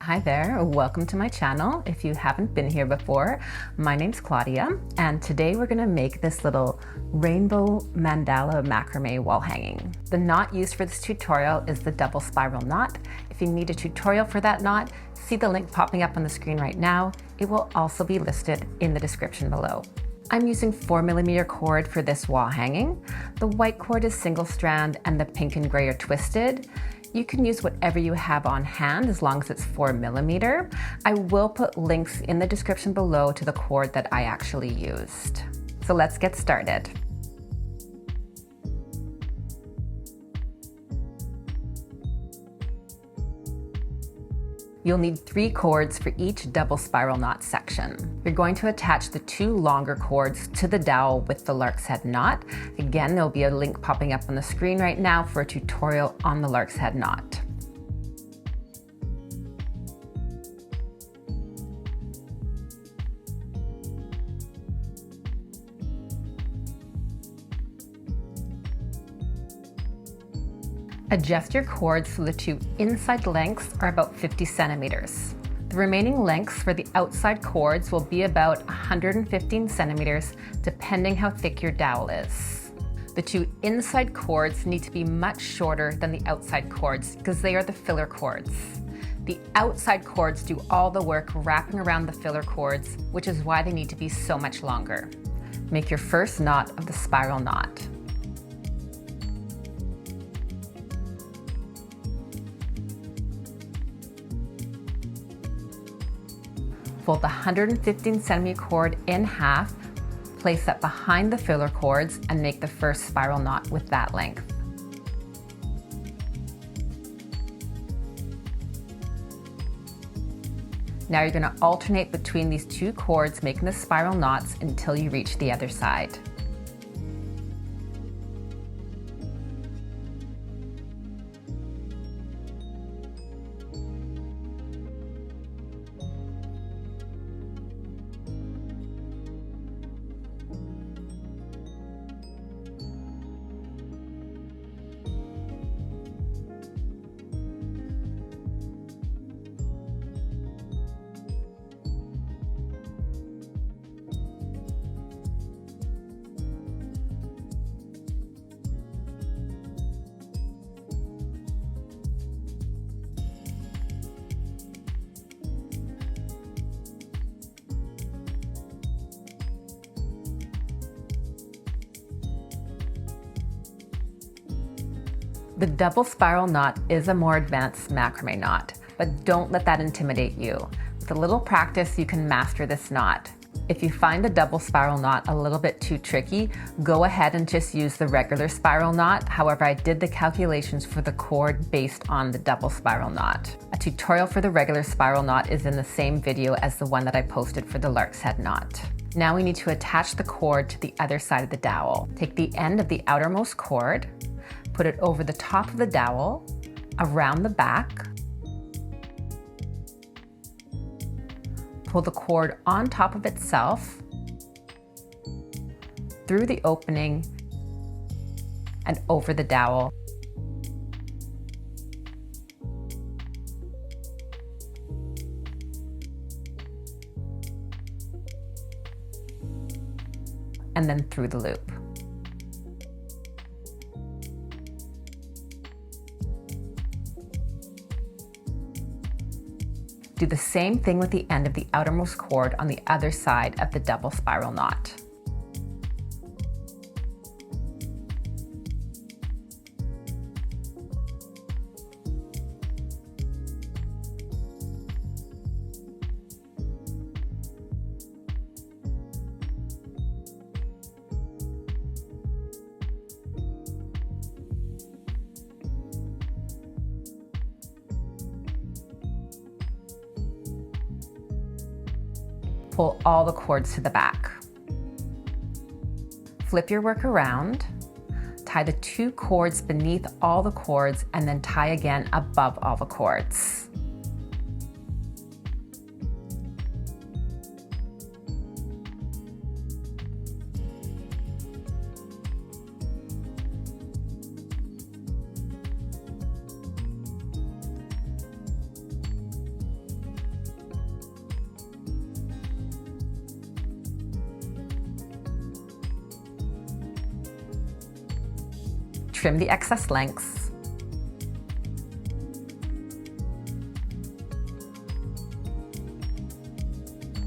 Hi there, welcome to my channel. If you haven't been here before, my name's Claudia, and today we're gonna make this little rainbow mandala macrame wall hanging. The knot used for this tutorial is the double spiral knot. If you need a tutorial for that knot, see the link popping up on the screen right now. It will also be listed in the description below. I'm using 4mm cord for this wall hanging. The white cord is single strand and the pink and gray are twisted. You can use whatever you have on hand as long as it's 4mm. I will put links in the description below to the cord that I actually used. So let's get started. You'll need 3 cords for each double spiral knot section. You're going to attach the 2 longer cords to the dowel with the lark's head knot. Again, there'll be a link popping up on the screen right now for a tutorial on the lark's head knot. Adjust your cords so the 2 inside lengths are about 50 centimeters. The remaining lengths for the outside cords will be about 115 centimeters, depending how thick your dowel is. The 2 inside cords need to be much shorter than the outside cords because they are the filler cords. The outside cords do all the work wrapping around the filler cords, which is why they need to be so much longer. Make your first knot of the spiral knot. Fold the 115 centimeter cord in half, place that behind the filler cords, and make the first spiral knot with that length. Now you're going to alternate between these 2 cords, making the spiral knots until you reach the other side. The double spiral knot is a more advanced macrame knot, but don't let that intimidate you. With a little practice, you can master this knot. If you find the double spiral knot a little bit too tricky, go ahead and just use the regular spiral knot. However, I did the calculations for the cord based on the double spiral knot. A tutorial for the regular spiral knot is in the same video as the one that I posted for the lark's head knot. Now we need to attach the cord to the other side of the dowel. Take the end of the outermost cord, put it over the top of the dowel, around the back, pull the cord on top of itself, through the opening, and over the dowel. And then through the loop. Do the same thing with the end of the outermost cord on the other side of the double spiral knot. Pull all the cords to the back. Flip your work around, tie the 2 cords beneath all the cords, and then tie again above all the cords. trim the excess lengths.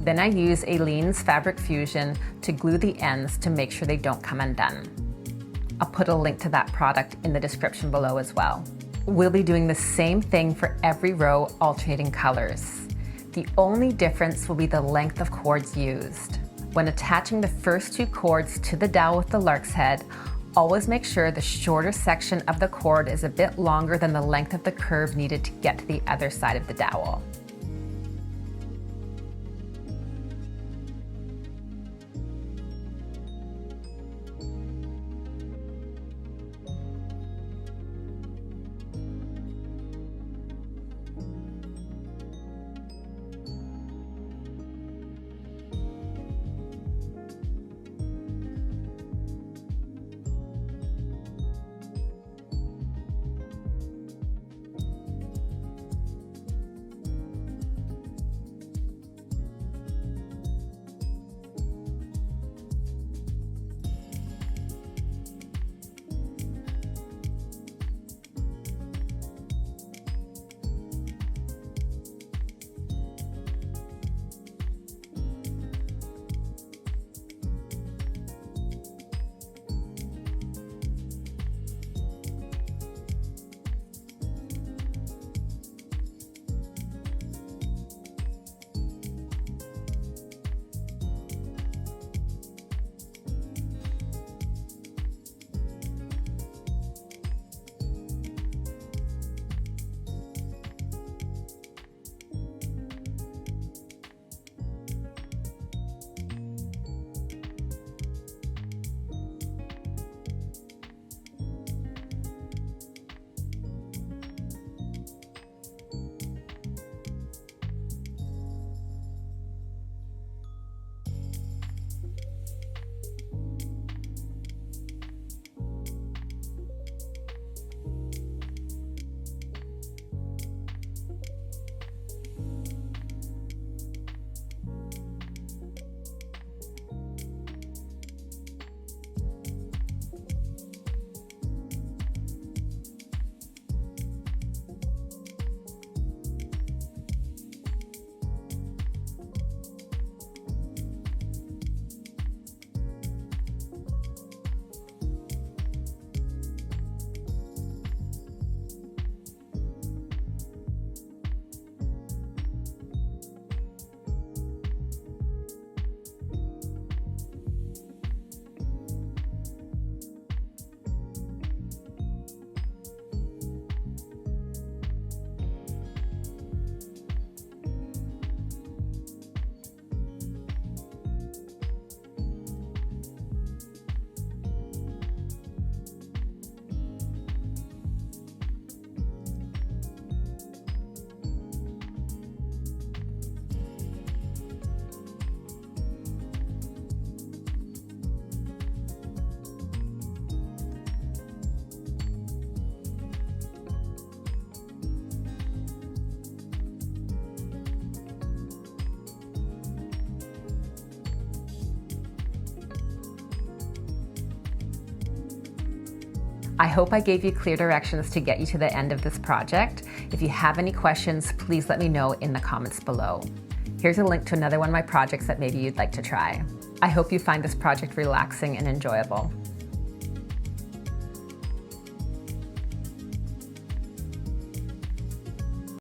Then I use Aleene's Fabric Fusion to glue the ends to make sure they don't come undone. I'll put a link to that product in the description below as well. We'll be doing the same thing for every row, alternating colors. The only difference will be the length of cords used. When attaching the first 2 cords to the dowel with the lark's head, always make sure the shorter section of the cord is a bit longer than the length of the curve needed to get to the other side of the dowel. I hope I gave you clear directions to get you to the end of this project. If you have any questions, please let me know in the comments below. Here's a link to another one of my projects that maybe you'd like to try. I hope you find this project relaxing and enjoyable.